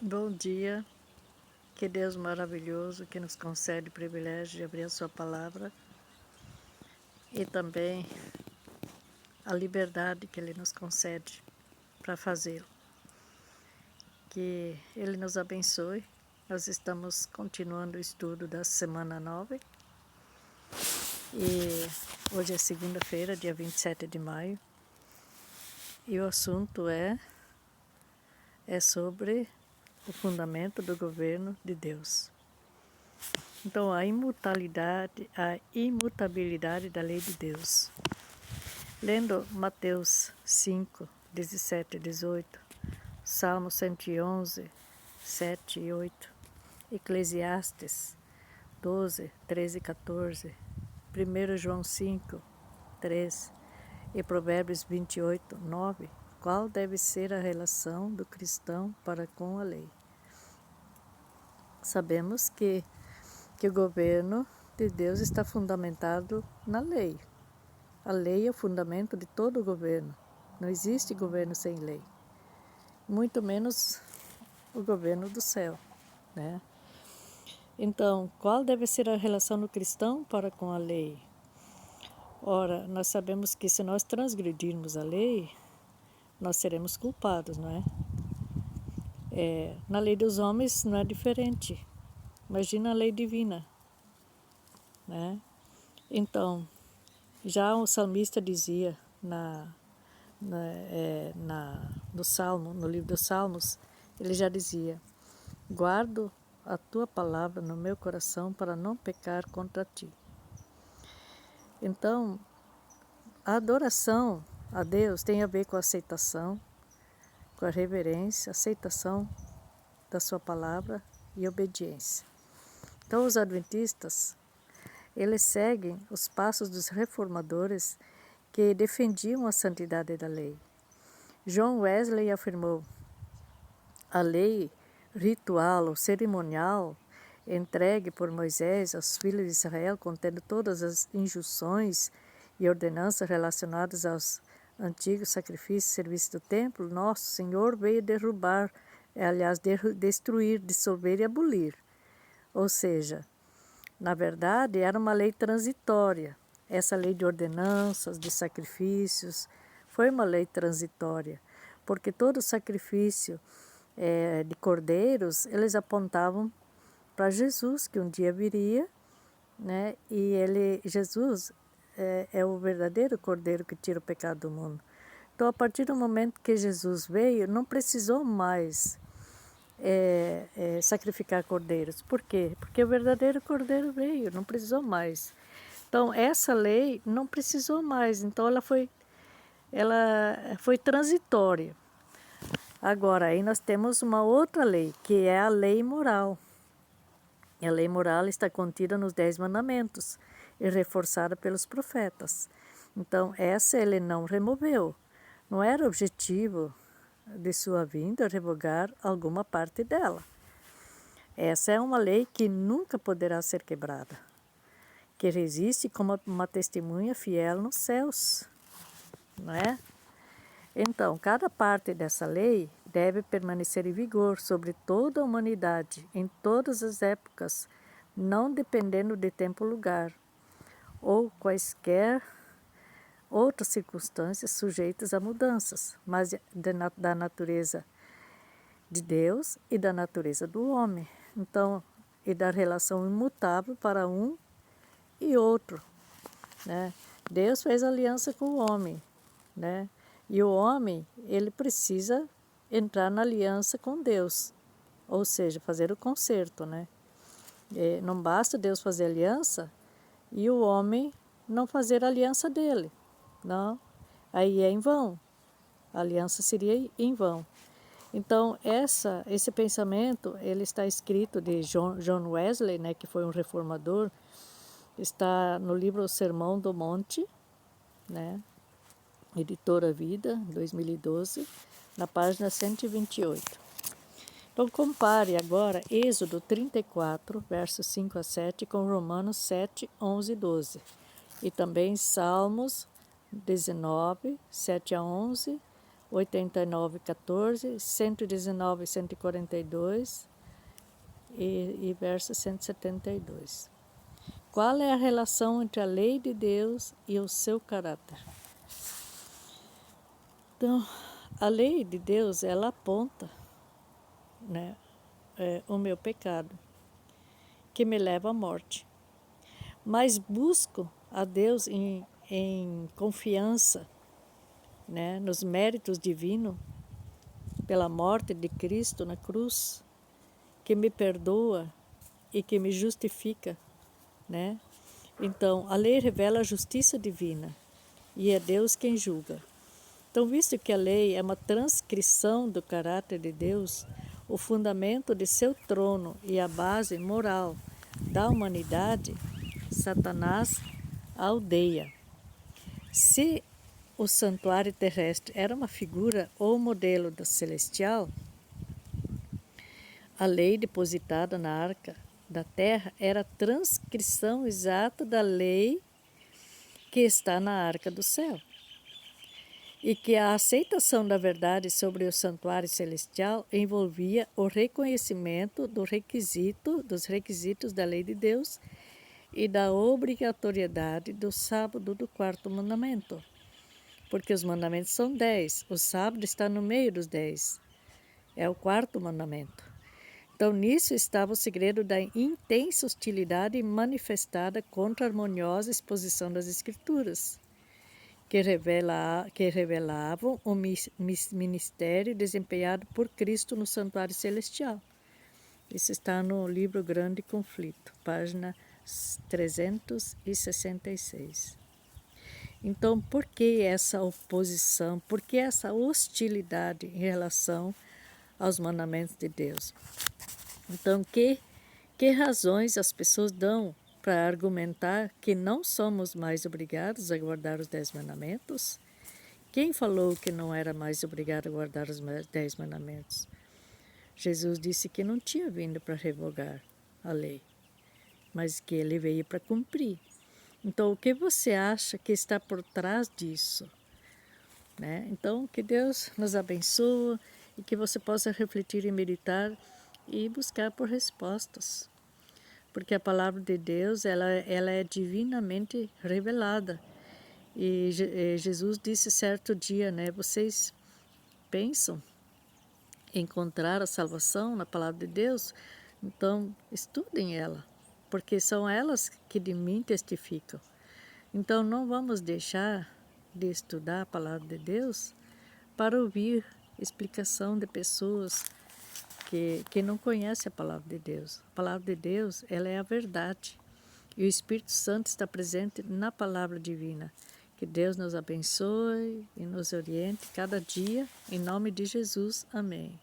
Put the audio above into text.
Bom dia, que Deus maravilhoso que nos concede o privilégio de abrir a sua palavra e também a liberdade que Ele nos concede para fazê-lo. Que Ele nos abençoe. Nós estamos continuando o estudo da semana 9 e hoje é segunda-feira, dia 27 de maio, e o assunto é sobre o fundamento do governo de Deus. Então, a imutabilidade da lei de Deus. Lendo Mateus 5, 17 e 18, Salmo 111, 7 e 8, Eclesiastes 12, 13 e 14, 1 João 5, 3 e Provérbios 28, 9, qual deve ser a relação do cristão para com a lei? Sabemos que o governo de Deus está fundamentado na lei. A lei é o fundamento de todo o governo. Não existe governo sem lei. Muito menos o governo do céu, né? Então, qual deve ser a relação do cristão para com a lei? Ora, nós sabemos que se nós transgredirmos a lei, nós seremos culpados, não é? Na lei dos homens não é diferente. Imagina a lei divina, né? Então, já o salmista dizia no Salmo, no livro dos Salmos, ele já dizia: guardo a tua palavra no meu coração para não pecar contra ti. Então, a adoração a Deus tem a ver com a aceitação, com a reverência, aceitação da sua palavra e obediência. Então, os adventistas, eles seguem os passos dos reformadores que defendiam a santidade da lei. John Wesley afirmou: a lei ritual ou cerimonial entregue por Moisés aos filhos de Israel, contendo todas as injunções e ordenanças relacionadas aos antigos sacrifícios e serviços do templo, nosso Senhor veio derrubar, destruir, dissolver e abolir. Ou seja, na verdade, era uma lei transitória. Essa lei de ordenanças, de sacrifícios, foi uma lei transitória, porque todo sacrifício de cordeiros, eles apontavam para Jesus, que um dia viria, né? E Jesus é o verdadeiro cordeiro que tira o pecado do mundo. Então, a partir do momento que Jesus veio, não precisou mais sacrificar cordeiros. Por quê? Porque o verdadeiro cordeiro veio, não precisou mais. Então, essa lei não precisou mais, então ela foi transitória. Agora, aí nós temos uma outra lei, que é a lei moral. A lei moral está contida nos 10 mandamentos e reforçada pelos profetas. Então, essa ele não removeu. Não era objetivo de sua vinda revogar alguma parte dela. Essa é uma lei que nunca poderá ser quebrada, que resiste como uma testemunha fiel nos céus, não é? Então, cada parte dessa lei deve permanecer em vigor sobre toda a humanidade, em todas as épocas, não dependendo de tempo ou lugar, ou quaisquer outras circunstâncias sujeitas a mudanças, mas da natureza de Deus e da natureza do homem. Então, e da relação imutável para um e outro, né? Deus fez aliança com o homem, né? E o homem, ele precisa entrar na aliança com Deus, ou seja, fazer o concerto, né? Não basta Deus fazer aliança e o homem não fazer a aliança dele, não. Aí é em vão, a aliança seria em vão. Então, esse pensamento, ele está escrito de John Wesley, né, que foi um reformador, está no livro O Sermão do Monte, né? Editora Vida, 2012, na página 128. Então, compare agora Êxodo 34, versos 5 a 7, com Romanos 7, 11 e 12. E também Salmos 19, 7 a 11, 89:14, 119, 142 e verso 172. Qual é a relação entre a lei de Deus e o seu caráter? Então, a lei de Deus, ela aponta, né, o meu pecado, que me leva à morte. Mas busco a Deus em confiança, né, nos méritos divinos, pela morte de Cristo na cruz, que me perdoa e que me justifica, né? Então, a lei revela a justiça divina e é Deus quem julga. Então, visto que a lei é uma transcrição do caráter de Deus, o fundamento de seu trono e a base moral da humanidade, Satanás a odeia. Se o santuário terrestre era uma figura ou modelo da celestial, a lei depositada na arca da terra era a transcrição exata da lei que está na arca do céu. E que a aceitação da verdade sobre o santuário celestial envolvia o reconhecimento dos requisitos da lei de Deus e da obrigatoriedade do sábado do quarto mandamento. Porque os mandamentos são 10, o sábado está no meio dos 10. É o quarto mandamento. Então, nisso estava o segredo da intensa hostilidade manifestada contra a harmoniosa exposição das Escrituras, que revelavam o ministério desempenhado por Cristo no santuário celestial. Isso está no livro Grande Conflito, página 366. Então, por que essa oposição? Por que essa hostilidade em relação aos mandamentos de Deus? Então, que razões as pessoas dão para argumentar que não somos mais obrigados a guardar os 10 mandamentos? Quem falou que não era mais obrigado a guardar os 10 mandamentos? Jesus disse que não tinha vindo para revogar a lei, mas que ele veio para cumprir. Então, o que você acha que está por trás disso? Né? Então, que Deus nos abençoe e que você possa refletir e meditar e buscar por respostas. Porque a palavra de Deus ela é divinamente revelada. E Jesus disse certo dia, né? Vocês pensam encontrar a salvação na palavra de Deus? Então, estudem ela, porque são elas que de mim testificam. Então, não vamos deixar de estudar a palavra de Deus para ouvir explicação de pessoas que não conhecem a palavra de Deus. A palavra de Deus, ela é a verdade. E o Espírito Santo está presente na palavra divina. Que Deus nos abençoe e nos oriente cada dia. Em nome de Jesus. Amém.